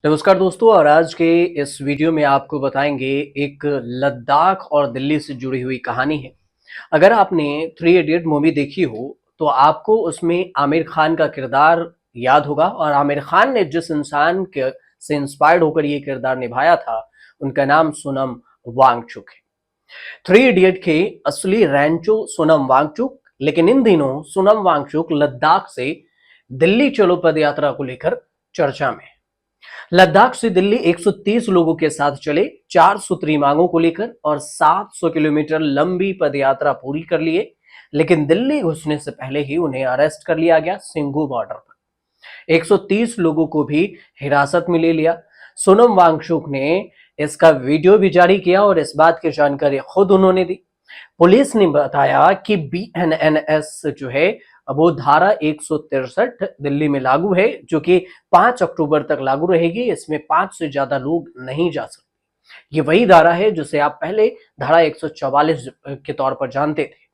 नमस्कार दोस्तों। और आज के इस वीडियो में आपको बताएंगे एक लद्दाख और दिल्ली से जुड़ी हुई कहानी है। अगर आपने थ्री इडियट मूवी देखी हो तो आपको उसमें आमिर खान का किरदार याद होगा। और आमिर खान ने जिस इंसान के से इंस्पायर्ड होकर ये किरदार निभाया था उनका नाम सोनम वांगचुक है। थ्री इडियट के असली रैंचो सोनम वांगचुक, लेकिन इन दिनों सोनम वांगचुक लद्दाख से दिल्ली चलो पद यात्रा को लेकर चर्चा में है। लद्दाख से दिल्ली 130 लोगों के साथ चले 4 सूत्री मांगों को लेकर और 700 किलोमीटर लंबी पदयात्रा पूरी कर लिए। लेकिन दिल्ली घुसने से पहले ही उन्हें अरेस्ट कर लिया गया सिंघू बॉर्डर पर। 130 लोगों को भी हिरासत में ले लिया। सोनम वांगचुक ने इसका वीडियो भी जारी किया और इस बात की जानकारी खुद उन्होंने दी। पुलिस ने बताया कि बीएनएनएस जो है वो धारा 163 दिल्ली में लागू है, जो कि 5 अक्टूबर तक लागू रहेगी। इसमें 5 से ज्यादा लोग नहीं जा सकते। ये वही धारा है जिसे आप पहले धारा 144 के तौर पर जानते थे।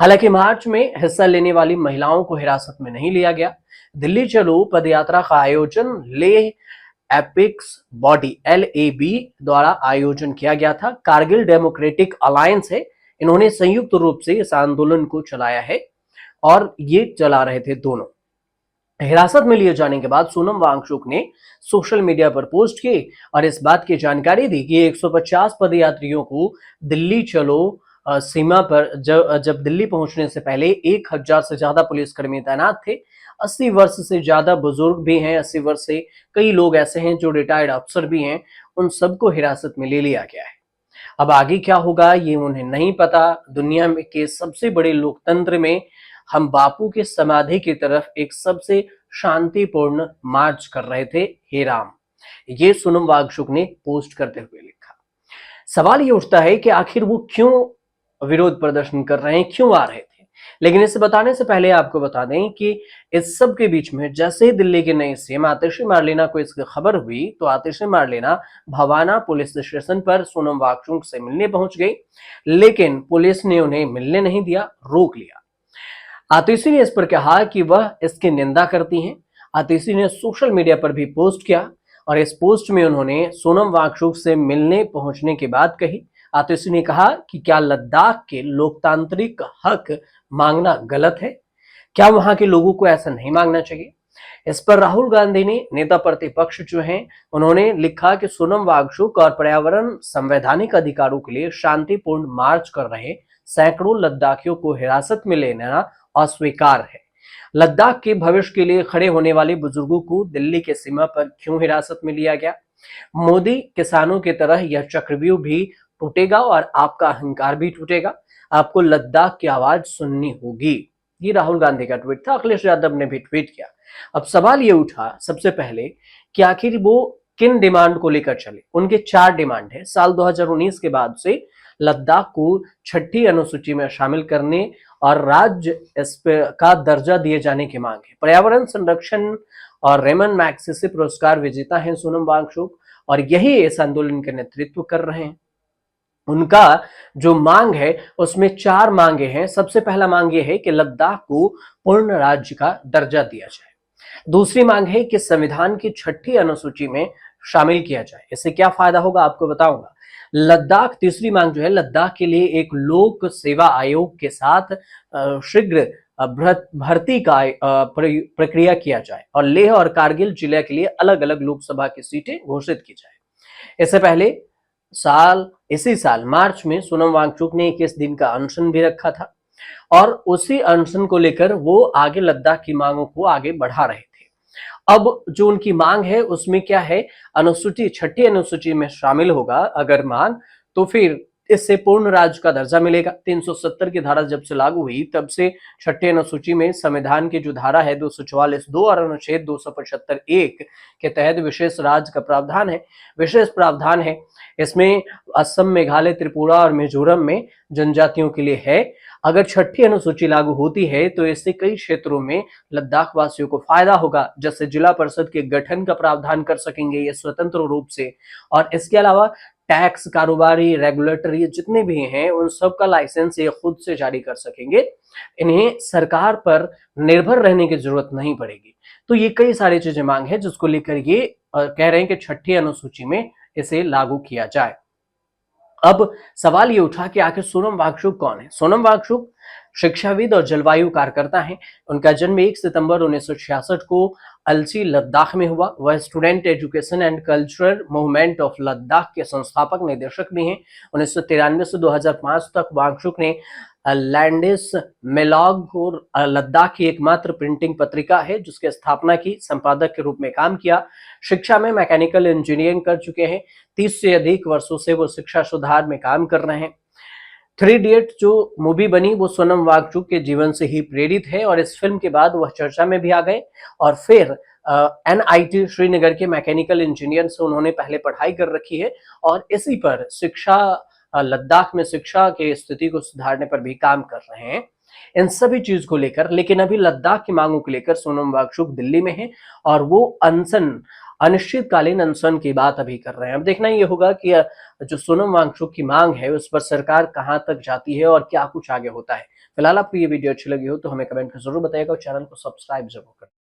हालांकि मार्च में हिस्सा लेने वाली महिलाओं को हिरासत में नहीं लिया गया। दिल्ली चलो पदयात्रा का आयोजन लेह एपिक्स बॉडी LAB द्वारा आयोजन किया गया था। कारगिल डेमोक्रेटिक अलायंस है, इन्होंने संयुक्त रूप से इस आंदोलन को चलाया है और ये चला रहे थे दोनों। हिरासत में लिए जाने के बाद सोनम वांगचुक ने सोशल मीडिया पर पोस्ट की और इस बात की जानकारी दी कि 150 पदयात्रियों को दिल्ली चलो सीमा पर जब दिल्ली पहुंचने से पहले 1000 से ज्यादा पुलिसकर्मी तैनात थे। 80 वर्ष से ज्यादा बुजुर्ग भी हैं। 80 वर्ष से कई लोग ऐसे हैं जो रिटायर्ड अफसर भी हैं। उन सबको हिरासत में ले लिया गया है। अब आगे क्या होगा ये उन्हें नहीं पता। दुनिया में के सबसे बड़े लोकतंत्र में हम बापू की समाधि की तरफ एक सबसे शांतिपूर्ण मार्च कर रहे थे, हे राम। ये सोनम वांगचुक ने पोस्ट करते हुए लिखा। सवाल ये उठता है कि आखिर वो क्यों विरोध प्रदर्शन कर रहे हैं, क्यों आ रहे थे। लेकिन इसे बताने से पहले आपको बता दें कि इस सब के बीच में जैसे ही दिल्ली के नए सीएम आतिशी मार्लेना को इसकी खबर हुई तो आतिशी मार्लेना भवाना पुलिस स्टेशन पर सोनम वांगचुक से मिलने पहुंच गई। लेकिन पुलिस ने उन्हें मिलने नहीं दिया, रोक लिया। आतिशी ने इस पर कहा कि वह इसकी निंदा करती हैं। आतिशी ने सोशल मीडिया पर भी पोस्ट किया और इस पोस्ट में उन्होंने सोनम वांगचुक से मिलने पहुंचने की बात कही। आतिशी ने कहा कि क्या लद्दाख के लोकतांत्रिक हक मांगना गलत है? क्या वहां के लोगों को ऐसा नहीं मांगना चाहिए? इस पर राहुल गांधी ने, नेता प्रतिपक्ष जो हैं, उन्होंने लिखा कि सोनम वांगचुक और पर्यावरण संवैधानिक अधिकारों के लिए शांतिपूर्ण मार्च कर रहे सैकड़ों लद्दाखियों को हिरासत में लेना अस्वीकार है। लद्दाख के भविष्य के लिए खड़े होने वाले बुजुर्गों को दिल्ली के सीमा पर क्यों हिरासत में लिया गया? मोदी किसानों की तरह यह चक्रव्यूह भी टूटेगा और आपका अहंकार भी टूटेगा। आपको लद्दाख की आवाज सुननी होगी। ये राहुल गांधी का ट्वीट था। अखिलेश यादव ने भी ट्वीट किया। अब सवाल ये उठा सबसे पहले कि आखिर वो किन डिमांड को लेकर चले। उनके 4 डिमांड है। साल 2019 के बाद से लद्दाख को 6ठी अनुसूची में शामिल करने और राज्य का दर्जा दिए जाने की मांग है। पर्यावरण संरक्षण और रेमन मैग्सेसे पुरस्कार विजेता हैं सोनम वांगचुक और यही इस आंदोलन का नेतृत्व कर रहे हैं। उनका जो मांग है उसमें 4 मांगे हैं। सबसे पहला मांग ये है कि लद्दाख को पूर्ण राज्य का दर्जा दिया जाए। दूसरी मांग है कि संविधान की 6ठी अनुसूची में शामिल किया जाए। इससे क्या फायदा होगा आपको बताऊंगा। लद्दाख, तीसरी मांग जो है, लद्दाख के लिए एक लोक सेवा आयोग के साथ शीघ्र भर्ती का प्रक्रिया किया जाए और लेह और कारगिल जिले के लिए अलग अलग लोकसभा की सीटें घोषित की जाए। इससे पहले इसी साल मार्च में सोनम वांगचुक ने 21 दिन का अनशन भी रखा था और उसी अनशन को लेकर वो आगे लद्दाख की मांगों को आगे बढ़ा रहे थे। अब जो उनकी मांग है उसमें क्या है, अनुसूची 6ठी अनुसूची में शामिल होगा अगर मांग, तो फिर इससे पूर्ण राज्य का दर्जा मिलेगा। 370 की धारा जब से लागू हुई तब से 6ठी अनुसूची में संविधान की जो धारा है 244(2) और अनुच्छेद 275(1) के तहत विशेष राज्य का प्रावधान है, विशेष प्रावधान है। इसमें असम, मेघालय, त्रिपुरा और मिजोरम में जनजातियों के लिए है। अगर 6ठी अनुसूची लागू होती है तो इससे कई क्षेत्रों में लद्दाख वासियों को फायदा होगा, जैसे जिला परिषद के गठन का प्रावधान कर सकेंगे ये स्वतंत्र रूप से। और इसके अलावा टैक्स, कारोबारी, रेगुलेटरी जितने भी हैं उन सब का लाइसेंस ये खुद से जारी कर सकेंगे। इन्हें सरकार पर निर्भर रहने की जरूरत नहीं पड़ेगी। तो ये कई सारी चीजें मांग है जिसको लेकर ये कह रहे हैं कि छठी अनुसूची में इसे लागू किया जाए। अब सवाल ये उठा कि आखिर सोनम वांगचुक कौन है? सोनम वांगचुक शिक्षाविद और जलवायु कार्यकर्ता हैं। उनका जन्म 1 सितंबर 1966 को अलची, लद्दाख में हुआ। वह student education and cultural movement of Ladakh के संस्थापक निदेशक भी हैं। 1993 से 2005 तक वांगचुक ने लैंडिस मेलॉग और लद्दाख की एकमात्र प्रिंटिंग पत्रिका है जिसके स्थापना की संपादक के रूप में काम किया। शिक्षा में मैकेनिकल इंजीनियरिंग कर चुके हैं। 30 से अधिक वर्षों से वो शिक्षा सुधार में काम कर रहे हैं। थ्री इडियट जो मूवी बनी वो सोनम वांगचुक के जीवन से ही प्रेरित है और इस फिल्म के बाद वह चर्चा में भी आ गए और फिर एनआईटी श्रीनगर के मैकेनिकल इंजीनियर से उन्होंने पहले पढ़ाई कर रखी है और इसी पर शिक्षा लद्दाख में शिक्षा की स्थिति को सुधारने पर भी काम कर रहे हैं। इन सभी चीज को लेकर, लेकिन अभी लद्दाख की मांगों को लेकर सोनम वांगचुक दिल्ली में है और वो अनिश्चितकालीन अनशन की बात अभी कर रहे हैं। अब देखना ये होगा कि जो सोनम वांगचुक की मांग है उस पर सरकार कहां तक जाती है और क्या कुछ आगे होता है। फिलहाल आपको ये वीडियो अच्छी लगी हो तो हमें कमेंट में जरूर बताइएगा और चैनल को सब्सक्राइब जरूर करें।